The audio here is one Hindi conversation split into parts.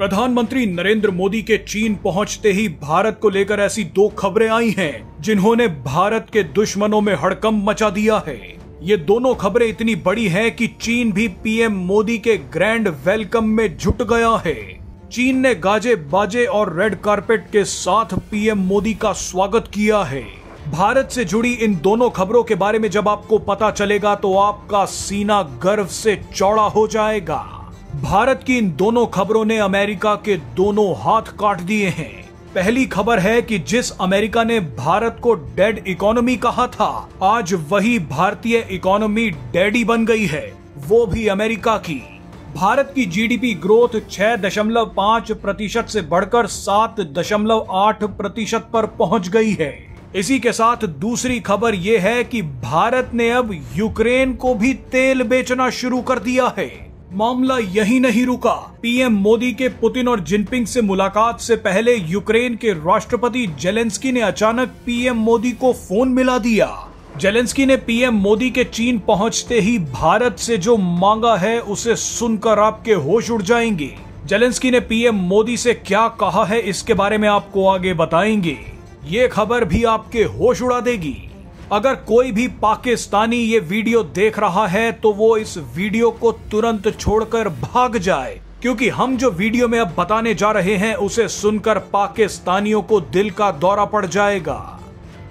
प्रधानमंत्री नरेंद्र मोदी के चीन पहुंचते ही भारत को लेकर ऐसी दो खबरें आई हैं जिन्होंने भारत के दुश्मनों में हड़कंप मचा दिया है। ये दोनों खबरें इतनी बड़ी हैं कि चीन भी पीएम मोदी के ग्रैंड वेलकम में जुट गया है। चीन ने गाजे बाजे और रेड कारपेट के साथ पीएम मोदी का स्वागत किया है। भारत से जुड़ी इन दोनों खबरों के बारे में जब आपको पता चलेगा तो आपका सीना गर्व से चौड़ा हो जाएगा। भारत की इन दोनों खबरों ने अमेरिका के दोनों हाथ काट दिए हैं। पहली खबर है कि जिस अमेरिका ने भारत को डेड इकोनॉमी कहा था, आज वही भारतीय इकोनॉमी डैडी बन गई है, वो भी अमेरिका की। भारत की जीडीपी ग्रोथ 6.5% से बढ़कर 7.8% पर पहुंच गई है। इसी के साथ दूसरी खबर यह है कि भारत ने अब यूक्रेन को भी तेल बेचना शुरू कर दिया है। मामला यही नहीं रुका। पीएम मोदी के पुतिन और जिनपिंग से मुलाकात से पहले यूक्रेन के राष्ट्रपति जेलेंस्की ने अचानक पीएम मोदी को फोन मिला दिया। जेलेंस्की ने पीएम मोदी के चीन पहुंचते ही भारत से जो मांगा है उसे सुनकर आपके होश उड़ जाएंगे। जेलेंस्की ने पीएम मोदी से क्या कहा है इसके बारे में आपको आगे बताएंगे। ये खबर भी आपके होश उड़ा देगी। अगर कोई भी पाकिस्तानी ये वीडियो देख रहा है तो वो इस वीडियो को तुरंत छोड़कर भाग जाए, क्योंकि हम जो वीडियो में अब बताने जा रहे हैं उसे सुनकर पाकिस्तानियों को दिल का दौरा पड़ जाएगा।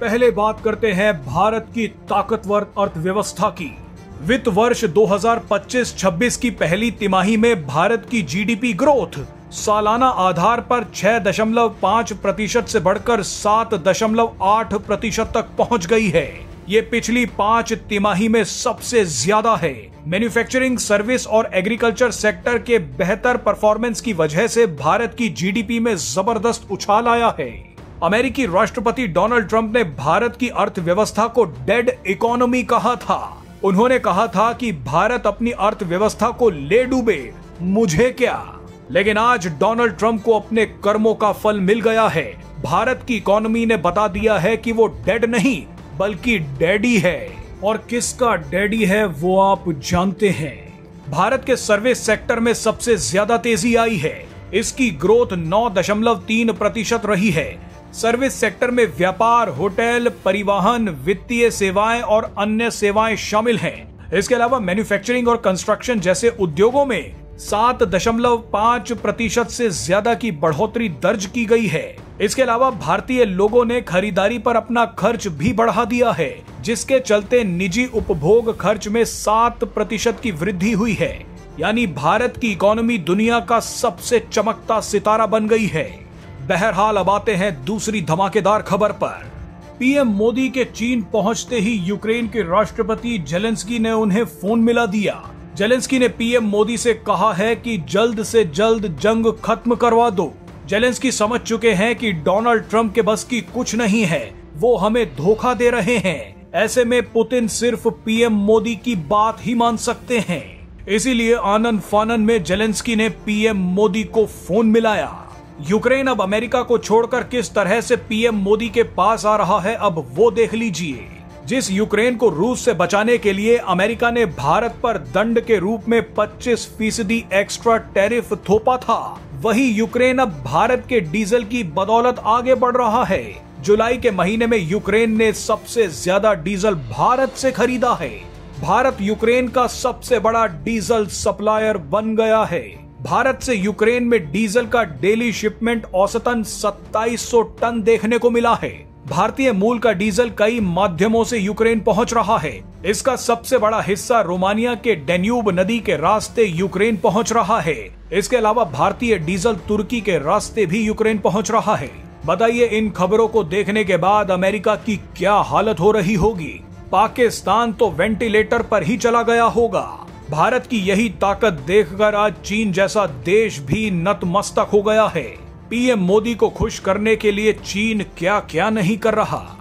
पहले बात करते हैं भारत की ताकतवर अर्थव्यवस्था की। वित्त वर्ष 2025-26 की पहली तिमाही में भारत की जीडीपी ग्रोथ सालाना आधार पर 6.5% से बढ़कर 7.8% तक पहुंच गई है। ये पिछली 5 तिमाही में सबसे ज्यादा है। मैन्युफैक्चरिंग, सर्विस और एग्रीकल्चर सेक्टर के बेहतर परफॉर्मेंस की वजह से भारत की जीडीपी में जबरदस्त उछाल आया है। अमेरिकी राष्ट्रपति डोनाल्ड ट्रंप ने भारत की अर्थव्यवस्था को डेड इकोनॉमी कहा था। उन्होंने कहा था कि भारत अपनी अर्थव्यवस्था को ले डूबे, मुझे क्या। लेकिन आज डोनाल्ड ट्रंप को अपने कर्मों का फल मिल गया है। भारत की इकोनॉमी ने बता दिया है कि वो डेड नहीं बल्कि डैडी है। और किसका डैडी है वो आप जानते हैं। भारत के सर्विस सेक्टर में सबसे ज्यादा तेजी आई है। इसकी ग्रोथ 9.3% रही है। सर्विस सेक्टर में व्यापार, होटल, परिवहन, वित्तीय सेवाएं और अन्य सेवाएं शामिल हैं। इसके अलावा मैन्युफैक्चरिंग और कंस्ट्रक्शन जैसे उद्योगों में 7.5% से ज्यादा की बढ़ोतरी दर्ज की गई है। इसके अलावा भारतीय लोगों ने खरीदारी पर अपना खर्च भी बढ़ा दिया है, जिसके चलते निजी उपभोग खर्च में 7% की वृद्धि हुई है। यानी भारत की इकोनॉमी दुनिया का सबसे चमकता सितारा बन गई है। बहरहाल अब आते हैं दूसरी धमाकेदार खबर पर। पीएम मोदी के चीन पहुंचते ही यूक्रेन के राष्ट्रपति जेलेंस्की ने उन्हें फोन मिला दिया। जेलेंस्की ने पीएम मोदी से कहा है कि जल्द से जल्द जंग खत्म करवा दो। जेलेंस्की समझ चुके हैं कि डोनाल्ड ट्रंप के बस की कुछ नहीं है, वो हमें धोखा दे रहे हैं। ऐसे में पुतिन सिर्फ पीएम मोदी की बात ही मान सकते हैं। इसीलिए आनन फानन में जेलेंस्की ने पीएम मोदी को फोन मिलाया। यूक्रेन अब अमेरिका को छोड़कर किस तरह से पीएम मोदी के पास आ रहा है, अब वो देख लीजिए। जिस यूक्रेन को रूस से बचाने के लिए अमेरिका ने भारत पर दंड के रूप में 25% एक्स्ट्रा टैरिफ थोपा था, वही यूक्रेन अब भारत के डीजल की बदौलत आगे बढ़ रहा है। जुलाई के महीने में यूक्रेन ने सबसे ज्यादा डीजल भारत से खरीदा है। भारत यूक्रेन का सबसे बड़ा डीजल सप्लायर बन गया है। भारत से यूक्रेन में डीजल का डेली शिपमेंट औसतन 2700 टन देखने को मिला है। भारतीय मूल का डीजल कई माध्यमों से यूक्रेन पहुंच रहा है। इसका सबसे बड़ा हिस्सा रोमानिया के डैन्यूब नदी के रास्ते यूक्रेन पहुंच रहा है। इसके अलावा भारतीय डीजल तुर्की के रास्ते भी यूक्रेन पहुंच रहा है। बताइए, इन खबरों को देखने के बाद अमेरिका की क्या हालत हो रही होगी। पाकिस्तान तो वेंटिलेटर पर ही चला गया होगा। भारत की यही ताकत देखकर आज चीन जैसा देश भी नतमस्तक हो गया है। पीएम मोदी को खुश करने के लिए चीन क्या क्या नहीं कर रहा।